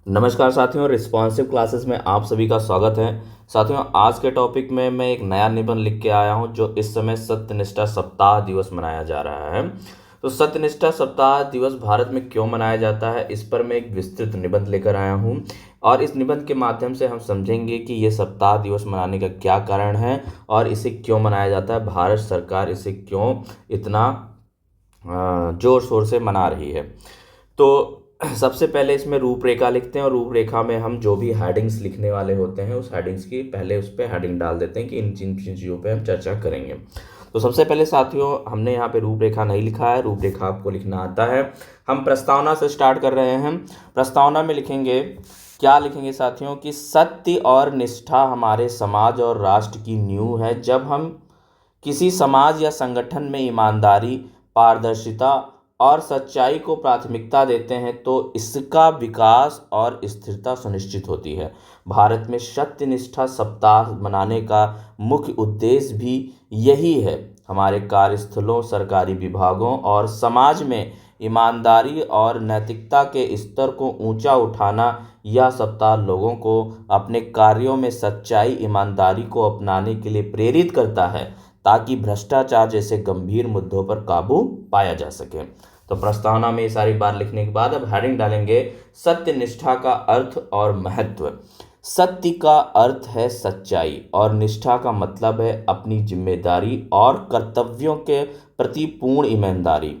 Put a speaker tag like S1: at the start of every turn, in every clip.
S1: नमस्कार साथियों, responsive classes में आप सभी का स्वागत है। साथियों, आज के टॉपिक में मैं एक नया निबंध लिख के आया हूं जो इस समय सत्यनिष्ठा सप्ताह दिवस मनाया जा रहा है। तो सत्यनिष्ठा सप्ताह दिवस भारत में क्यों मनाया जाता है, इस पर मैं एक विस्तृत निबंध लेकर आया हूं और इस निबंध के माध्यम से हम समझेंगे कि ये सप्ताह दिवस मनाने का क्या कारण है और इसे क्यों मनाया जाता है। भारत सरकार इसे क्यों इतना जोर शोर से मना रही है। तो सबसे पहले इसमें रूपरेखा लिखते हैं और रूपरेखा में हम जो भी हेडिंग्स लिखने वाले होते हैं उस हेडिंग्स की पहले उस पर हेडिंग डाल देते हैं कि इन जिन चीज़ों पे हम चर्चा करेंगे। तो सबसे पहले साथियों, हमने यहाँ पे रूपरेखा नहीं लिखा है, रूपरेखा आपको लिखना आता है। हम प्रस्तावना से स्टार्ट कर रहे हैं। प्रस्तावना में लिखेंगे, क्या लिखेंगे साथियों, कि सत्य और निष्ठा हमारे समाज और राष्ट्र की नींव है। जब हम किसी समाज या संगठन में ईमानदारी, पारदर्शिता और सच्चाई को प्राथमिकता देते हैं तो इसका विकास और स्थिरता सुनिश्चित होती है। भारत में सत्यनिष्ठा सप्ताह मनाने का मुख्य उद्देश्य भी यही है। हमारे कार्यस्थलों, सरकारी विभागों और समाज में ईमानदारी और नैतिकता के स्तर को ऊंचा उठाना। यह सप्ताह लोगों को अपने कार्यों में सच्चाई, ईमानदारी को अपनाने के लिए प्रेरित करता है ताकि भ्रष्टाचार जैसे गंभीर मुद्दों पर काबू पाया जा सके। तो प्रस्तावना में ये सारी बात लिखने के बाद अब हेडिंग डालेंगे, सत्यनिष्ठा का अर्थ और महत्व। सत्य का अर्थ है सच्चाई और निष्ठा का मतलब है अपनी जिम्मेदारी और कर्तव्यों के प्रति पूर्ण ईमानदारी।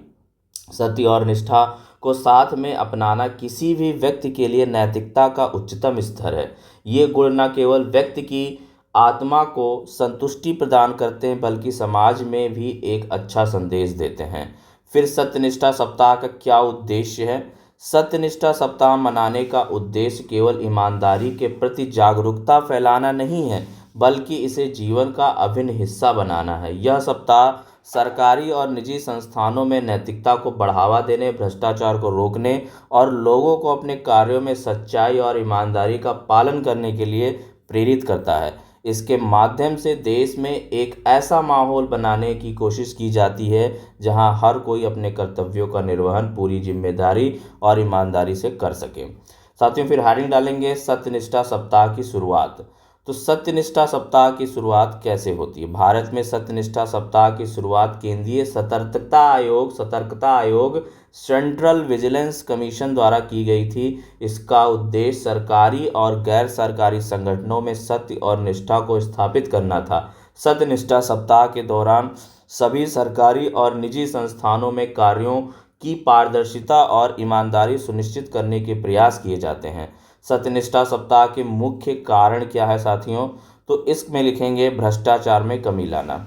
S1: सत्य और निष्ठा को साथ में अपनाना किसी भी व्यक्ति के लिए नैतिकता का उच्चतम स्तर है। ये गुण न केवल व्यक्ति की आत्मा को संतुष्टि प्रदान करते हैं बल्कि समाज में भी एक अच्छा संदेश देते हैं। फिर सत्यनिष्ठा सप्ताह का क्या उद्देश्य है? सत्यनिष्ठा सप्ताह मनाने का उद्देश्य केवल ईमानदारी के प्रति जागरूकता फैलाना नहीं है बल्कि इसे जीवन का अभिन्न हिस्सा बनाना है। यह सप्ताह सरकारी और निजी संस्थानों में नैतिकता को बढ़ावा देने, भ्रष्टाचार को रोकने और लोगों को अपने कार्यों में सच्चाई और ईमानदारी का पालन करने के लिए प्रेरित करता है। इसके माध्यम से देश में एक ऐसा माहौल बनाने की कोशिश की जाती है जहां हर कोई अपने कर्तव्यों का निर्वहन पूरी जिम्मेदारी और ईमानदारी से कर सके। साथियों, फिर हेडिंग डालेंगे, सत्यनिष्ठा सप्ताह की शुरुआत। तो सत्यनिष्ठा सप्ताह की शुरुआत कैसे होती है? भारत में सत्यनिष्ठा सप्ताह की शुरुआत केंद्रीय सतर्कता आयोग सेंट्रल विजिलेंस कमीशन द्वारा की गई थी। इसका उद्देश्य सरकारी और गैर सरकारी संगठनों में सत्य और निष्ठा को स्थापित करना था। सत्यनिष्ठा सप्ताह के दौरान सभी सरकारी और निजी संस्थानों में कार्यों की पारदर्शिता और ईमानदारी सुनिश्चित करने के प्रयास किए जाते हैं। सत्यनिष्ठा सप्ताह के मुख्य कारण क्या है साथियों? तो इसमें लिखेंगे, भ्रष्टाचार में कमी लाना।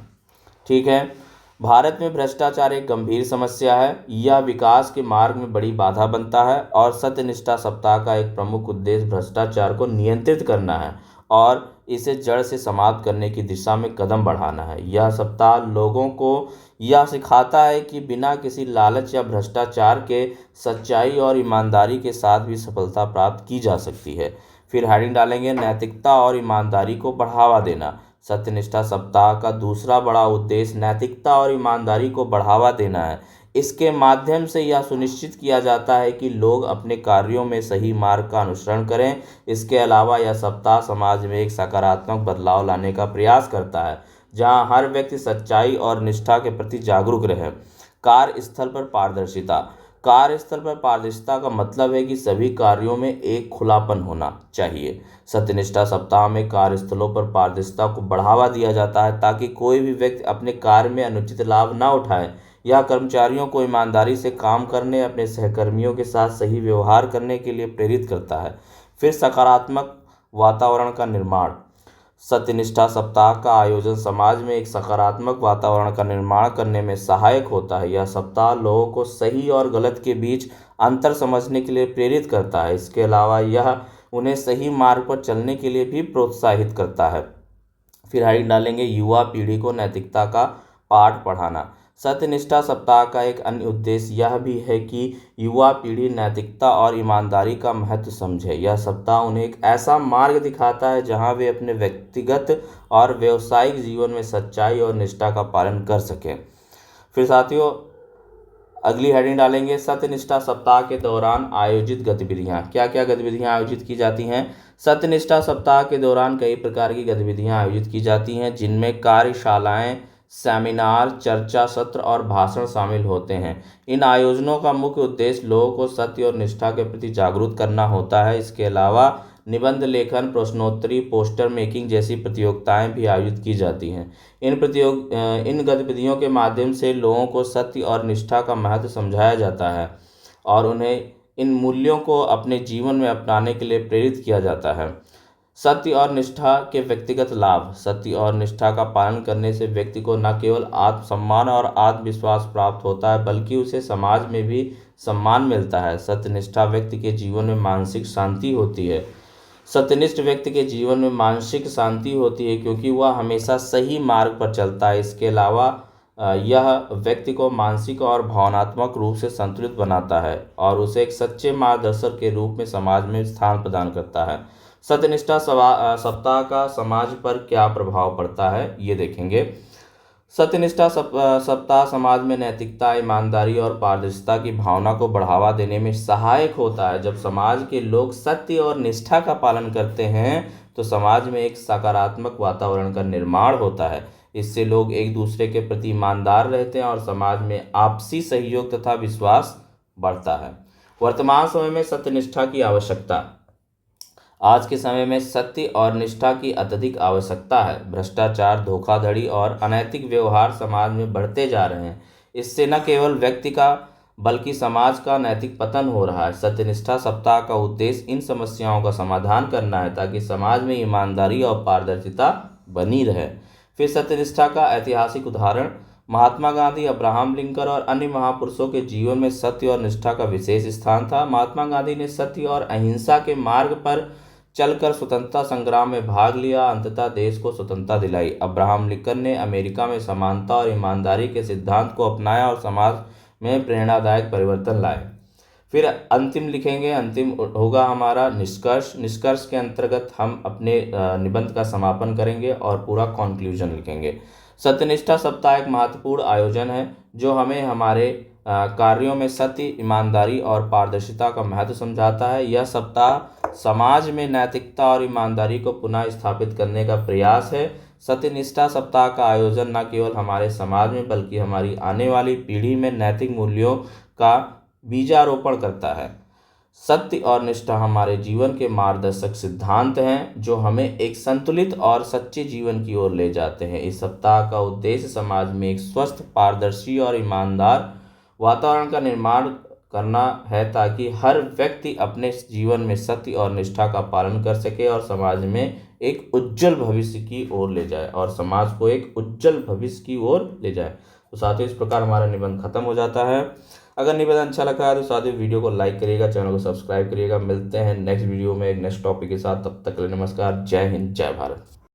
S1: ठीक है, भारत में भ्रष्टाचार एक गंभीर समस्या है। यह विकास के मार्ग में बड़ी बाधा बनता है और सत्यनिष्ठा सप्ताह का एक प्रमुख उद्देश्य भ्रष्टाचार को नियंत्रित करना है और इसे जड़ से समाप्त करने की दिशा में कदम बढ़ाना है। यह सप्ताह लोगों को यह सिखाता है कि बिना किसी लालच या भ्रष्टाचार के सच्चाई और ईमानदारी के साथ भी सफलता प्राप्त की जा सकती है। फिर हेडिंग डालेंगे, नैतिकता और ईमानदारी को बढ़ावा देना। सत्यनिष्ठा सप्ताह का दूसरा बड़ा उद्देश्य नैतिकता और ईमानदारी को बढ़ावा देना है। इसके माध्यम से यह सुनिश्चित किया जाता है कि लोग अपने कार्यों में सही मार्ग का अनुसरण करें। इसके अलावा यह सप्ताह समाज में एक सकारात्मक बदलाव लाने का प्रयास करता है जहां हर व्यक्ति सच्चाई और निष्ठा के प्रति जागरूक रहे। कार्यस्थल पर पारदर्शिता। कार्यस्थल पर पारदर्शिता का मतलब है कि सभी कार्यों में एक खुलापन होना चाहिए। सत्यनिष्ठा सप्ताह में कार्यस्थलों पर पारदर्शिता को बढ़ावा दिया जाता है ताकि कोई भी व्यक्ति अपने कार्य में अनुचित लाभ न उठाए। यह कर्मचारियों को ईमानदारी से काम करने, अपने सहकर्मियों के साथ सही व्यवहार करने के लिए प्रेरित करता है। फिर सकारात्मक वातावरण का निर्माण। सत्यनिष्ठा सप्ताह का आयोजन समाज में एक सकारात्मक वातावरण का निर्माण करने में सहायक होता है। यह सप्ताह लोगों को सही और गलत के बीच अंतर समझने के लिए प्रेरित करता है। इसके अलावा यह उन्हें सही मार्ग पर चलने के लिए भी प्रोत्साहित करता है। फिर हाइट डालेंगे, युवा पीढ़ी को नैतिकता का पाठ पढ़ाना। सत्यनिष्ठा सप्ताह का एक अन्य उद्देश्य यह भी है कि युवा पीढ़ी नैतिकता और ईमानदारी का महत्व समझे। यह सप्ताह उन्हें एक ऐसा मार्ग दिखाता है जहां वे अपने व्यक्तिगत और व्यावसायिक जीवन में सच्चाई और निष्ठा का पालन कर सकें। फिर साथियों, अगली हेडिंग डालेंगे, सत्यनिष्ठा सप्ताह के दौरान आयोजित गतिविधियां। क्या क्या गतिविधियां आयोजित की जाती हैं? सत्यनिष्ठा सप्ताह के दौरान कई प्रकार की गतिविधियां आयोजित की जाती हैं, जिनमें कार्यशालाएं, सेमिनार, चर्चा सत्र और भाषण शामिल होते हैं। इन आयोजनों का मुख्य उद्देश्य लोगों को सत्य और निष्ठा के प्रति जागरूक करना होता है। इसके अलावा निबंध लेखन, प्रश्नोत्तरी, पोस्टर मेकिंग जैसी प्रतियोगिताएं भी आयोजित की जाती हैं। इन गतिविधियों के माध्यम से लोगों को सत्य और निष्ठा का महत्व समझाया जाता है और उन्हें इन मूल्यों को अपने जीवन में अपनाने के लिए प्रेरित किया जाता है। सत्य और निष्ठा के व्यक्तिगत लाभ। सत्य और निष्ठा का पालन करने से व्यक्ति को न केवल आत्मसम्मान और आत्मविश्वास प्राप्त होता है, बल्कि उसे समाज में भी सम्मान मिलता है। सत्यनिष्ठा व्यक्ति के जीवन में मानसिक शांति होती है। सत्यनिष्ठ व्यक्ति के जीवन में मानसिक शांति होती है क्योंकि वह हमेशा सही मार्ग पर चलता है। इसके अलावा यह व्यक्ति को मानसिक और भावनात्मक रूप से संतुलित बनाता है और उसे एक सच्चे मार्गदर्शक के रूप में समाज में स्थान प्रदान करता है। सत्यनिष्ठा सप्ताह का समाज पर क्या प्रभाव पड़ता है, ये देखेंगे। सत्यनिष्ठा सप्ताह समाज में नैतिकता, ईमानदारी और पारदर्शिता की भावना को बढ़ावा देने में सहायक होता है। जब समाज के लोग सत्य और निष्ठा का पालन करते हैं तो समाज में एक सकारात्मक वातावरण का निर्माण होता है। इससे लोग एक दूसरे के प्रति ईमानदार रहते हैं और समाज में आपसी सहयोग तथा विश्वास बढ़ता है। वर्तमान समय में सत्यनिष्ठा की आवश्यकता। आज के समय में सत्य और निष्ठा की अत्यधिक आवश्यकता है। भ्रष्टाचार, धोखाधड़ी और अनैतिक व्यवहार समाज में बढ़ते जा रहे हैं। इससे न केवल व्यक्ति का बल्कि समाज का नैतिक पतन हो रहा है। सत्यनिष्ठा सप्ताह का उद्देश्य इन समस्याओं का समाधान करना है ताकि समाज में ईमानदारी और पारदर्शिता बनी रहे। फिर सत्यनिष्ठा का ऐतिहासिक उदाहरण। महात्मा गांधी, अब्राहम लिंकन और अन्य महापुरुषों के जीवन में सत्य और निष्ठा का विशेष स्थान था। महात्मा गांधी ने सत्य और अहिंसा के मार्ग पर चलकर स्वतंत्रता संग्राम में भाग लिया, अंततः देश को स्वतंत्रता दिलाई। अब्राहम लिंकन ने अमेरिका में समानता और ईमानदारी के सिद्धांत को अपनाया और समाज में प्रेरणादायक परिवर्तन लाए। फिर अंतिम लिखेंगे, अंतिम होगा हमारा निष्कर्ष। निष्कर्ष के अंतर्गत हम अपने निबंध का समापन करेंगे और पूरा कॉन्क्लूजन लिखेंगे। सत्यनिष्ठा सप्ताह एक महत्वपूर्ण आयोजन है जो हमें हमारे कार्यों में सत्य, ईमानदारी और पारदर्शिता का महत्व समझाता है। यह सप्ताह समाज में नैतिकता और ईमानदारी को पुनः स्थापित करने का प्रयास है। सत्यनिष्ठा सप्ताह का आयोजन न केवल हमारे समाज में बल्कि हमारी आने वाली पीढ़ी में नैतिक मूल्यों का बीजारोपण करता है। सत्य और निष्ठा हमारे जीवन के मार्गदर्शक सिद्धांत हैं जो हमें एक संतुलित और सच्चे जीवन की ओर ले जाते हैं। इस सप्ताह का उद्देश्य समाज में एक स्वस्थ, पारदर्शी और ईमानदार वातावरण का निर्माण करना है ताकि हर व्यक्ति अपने जीवन में सत्य और निष्ठा का पालन कर सके और समाज में एक उज्जवल भविष्य की ओर ले जाए तो साथियों, इस प्रकार हमारा निबंध खत्म हो जाता है। अगर निबंध अच्छा लगा है तो साथियों वीडियो को लाइक करिएगा, चैनल को सब्सक्राइब करिएगा। मिलते हैं नेक्स्ट वीडियो में एक नेक्स्ट टॉपिक के साथ। तब तक के लिए नमस्कार। जय हिंद, जय भारत।